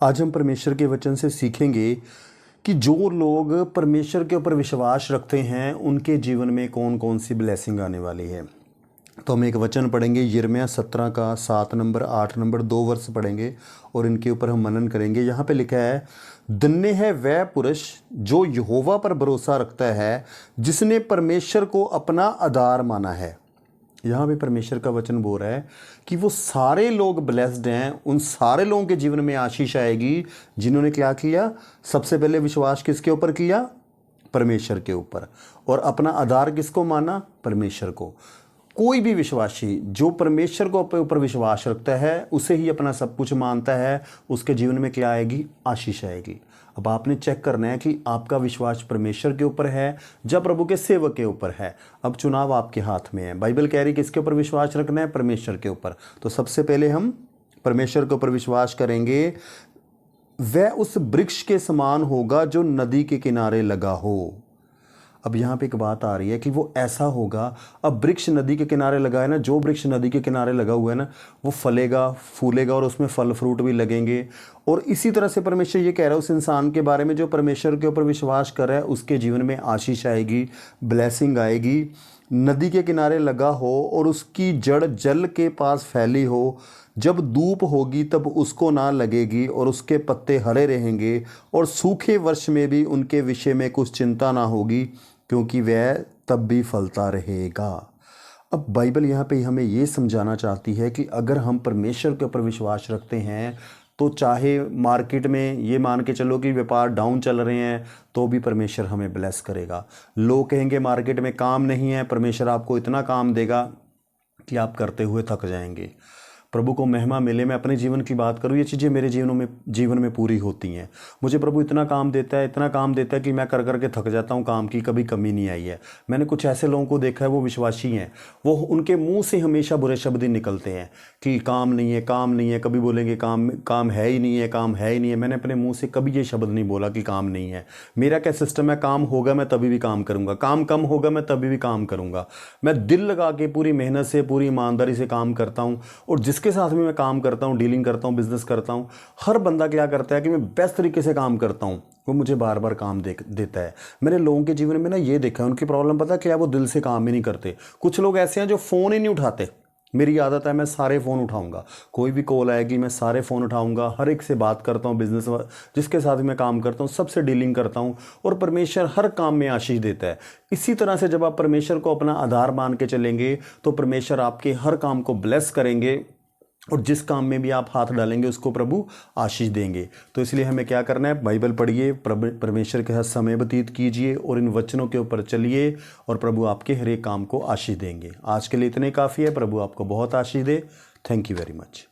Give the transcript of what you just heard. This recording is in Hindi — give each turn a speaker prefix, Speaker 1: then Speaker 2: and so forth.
Speaker 1: आज हम परमेश्वर के वचन से सीखेंगे कि जो लोग परमेश्वर के ऊपर विश्वास रखते हैं उनके जीवन में कौन कौन सी ब्लेसिंग आने वाली है। तो हम एक वचन पढ़ेंगे यिर्मयाह 17 का 7 नंबर 8 नंबर 2 वर्ष पढ़ेंगे और इनके ऊपर हम मनन करेंगे। यहाँ पे लिखा है, धन्य है वह पुरुष जो यहोवा पर भरोसा रखता है, जिसने परमेश्वर को अपना आधार माना है। यहाँ पे परमेश्वर का वचन बोल रहा है कि वो सारे लोग ब्लेस्ड हैं, उन सारे लोगों के जीवन में आशीष आएगी जिन्होंने क्या किया। सबसे पहले विश्वास किसके ऊपर किया? परमेश्वर के ऊपर। और अपना आधार किसको माना? परमेश्वर को। कोई भी विश्वासी जो परमेश्वर को अपने ऊपर विश्वास रखता है, उसे ही अपना सब कुछ मानता है, उसके जीवन में क्या आएगी? आशीष आएगी। अब आपने चेक करना है कि आपका विश्वास परमेश्वर के ऊपर है या प्रभु के सेवक के ऊपर है। अब चुनाव आपके हाथ में है। बाइबल कह रही है किसके ऊपर विश्वास रखना है? परमेश्वर के ऊपर। तो सबसे पहले हम परमेश्वर के ऊपर विश्वास करेंगे। वह उस वृक्ष के समान होगा जो नदी के किनारे लगा हो। अब यहाँ पे एक बात आ रही है कि वो ऐसा होगा। अब वृक्ष नदी के किनारे लगा है ना, जो वृक्ष नदी के किनारे लगा हुआ है ना, वो फलेगा फूलेगा और उसमें फल फ्रूट भी लगेंगे। और इसी तरह से परमेश्वर ये कह रहा है उस इंसान के बारे में जो परमेश्वर के ऊपर विश्वास कर रहा है, उसके जीवन में आशीष आएगी, ब्लेसिंग आएगी। नदी के किनारे लगा हो और उसकी जड़ जल के पास फैली हो, जब धूप होगी तब उसको ना लगेगी और उसके पत्ते हरे रहेंगे, और सूखे वर्ष में भी उनके विषय में कुछ चिंता ना होगी, क्योंकि वह तब भी फलता रहेगा। अब बाइबल यहाँ पे हमें ये समझाना चाहती है कि अगर हम परमेश्वर के ऊपर विश्वास रखते हैं तो चाहे मार्केट में ये मान के चलो कि व्यापार डाउन चल रहे हैं तो भी परमेश्वर हमें ब्लेस करेगा। लोग कहेंगे मार्केट में काम नहीं है, परमेश्वर आपको इतना काम देगा कि आप करते हुए थक जाएंगे। प्रभु को महिमा मिले। मैं अपने जीवन की बात करूँ, ये चीज़ें मेरे जीवन में पूरी होती हैं। मुझे प्रभु इतना काम देता है, इतना काम देता है कि मैं कर करके थक जाता हूँ। काम की कभी कमी नहीं आई है। मैंने कुछ ऐसे लोगों को देखा है, वो विश्वासी हैं, वो उनके मुंह से हमेशा बुरे शब्द ही निकलते हैं कि काम नहीं है, काम नहीं है। कभी बोलेंगे काम है ही नहीं है, काम है ही नहीं है। मैंने अपने मुँह से कभी ये शब्द नहीं बोला कि काम नहीं है। मेरा क्या सिस्टम है, काम होगा मैं तभी भी काम करूँगा, काम कम होगा मैं तभी भी काम करूँगा। मैं दिल लगा के पूरी मेहनत से पूरी ईमानदारी से काम करता हूँ। और जिसके साथ भी मैं काम करता हूँ, डीलिंग करता हूँ, बिजनेस करता हूँ, हर बंदा क्या करता है कि मैं बेस्ट तरीके से काम करता हूँ, वो मुझे बार बार काम देता है। मैंने लोगों के जीवन में ना ये देखा है, उनकी प्रॉब्लम पता क्या है? वो दिल से काम ही नहीं करते। कुछ लोग ऐसे हैं जो फ़ोन ही नहीं उठाते। मेरी आदत है, मैं सारे फ़ोन उठाऊंगा, कोई भी कॉल आएगी मैं सारे फ़ोन उठाऊंगा, हर एक से बात करता हूँ, बिजनेस जिसके साथ मैं काम करता हूँ सबसे डीलिंग करता हूँ, और परमेश्वर हर काम में आशीष देता है। इसी तरह से जब आप परमेश्वर को अपना आधार मान के चलेंगे तो परमेश्वर आपके हर काम को ब्लेस करेंगे, और जिस काम में भी आप हाथ डालेंगे उसको प्रभु आशीष देंगे। तो इसलिए हमें क्या करना है? बाइबल पढ़िए, परमेश्वर के साथ समय व्यतीत कीजिए और इन वचनों के ऊपर चलिए, और प्रभु आपके हर एक काम को आशीष देंगे। आज के लिए इतने काफ़ी है। प्रभु आपको बहुत आशीष दे। Thank you very much.